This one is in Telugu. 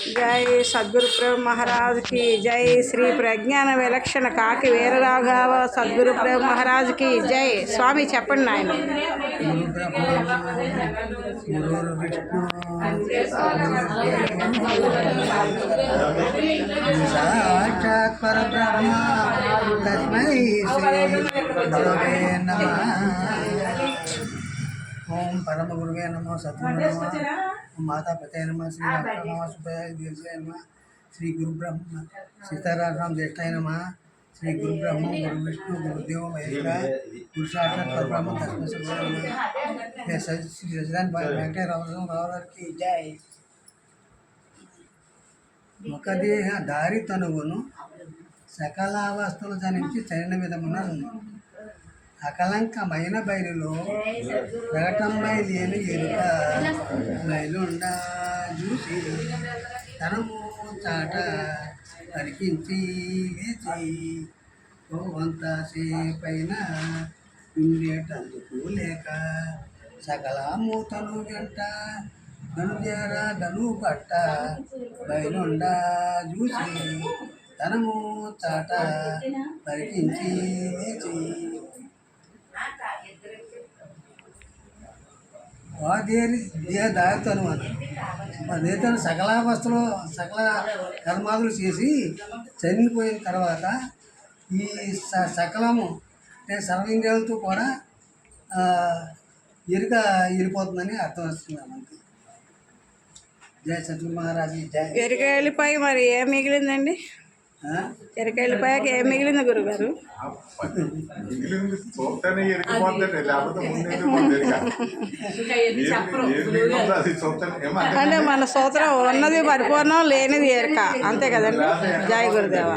जय सद्गुरु प्रेम महाराज की जय। श्री प्रज्ञान विलक्षण काकी वीरराघव सद्गुरु प्रेम महाराज की जय। स्वामी చెప్పండి నాయన। साक्षात् परब्रह्म तस्मै श्री गुरवे नमः। ओम परम गुरुवे नमः। सद्गुरुवे नमः। माता पिता नमः। श्री नमः सुभय दीर्घाय नमः। श्री गुरु ब्रह्म सीताराम ज्येष्ठाय नमः। श्री गुरु ब्रह्म गुरु विष्णु गुरुदेव महेश्वरा गुरु साक्षात् परब्रह्म तस्मै श्री गुरवे नमः। श्री सचिदानंद वेंकटेश्वर राव की जय। ఒక దేహ దారి తనువును సకల అవస్థలు జనించి చైన విధమున అకలంకమైన బయలులో ప్రకటమై లేని ఎరుక బయలుండా చూసి తనము చాట పరికించి వేచి కొంత సేపైన ఉండేటందుకు లేక సకల మూతలు గంట ధనుజరా ధను పట్ట బయలుండా చూసి తనము చాట పరికించి వేచి దారితను అదేతను సకలావస్థలో సకల కర్మాదులు చేసి చనిపోయిన తర్వాత ఈ సకలము అంటే సర్వేంద్రియాలతో కూడా ఎరుక వెళ్ళిపోతుందని అర్థం వస్తున్నాం అంతే। జయ సద్గురు మహారాజు జయ। ఎరుక వెళ్ళిపోయి మరి ఏం మిగిలిందండి? ఎరుక వెళ్ళిపోయాక ఏం మిగిలింది గురుగారు? అంటే మన సూత్రం ఉన్నది పరిపూర్ణం లేనిది ఎరుక అంతే కదండి। జయ గురుదేవ।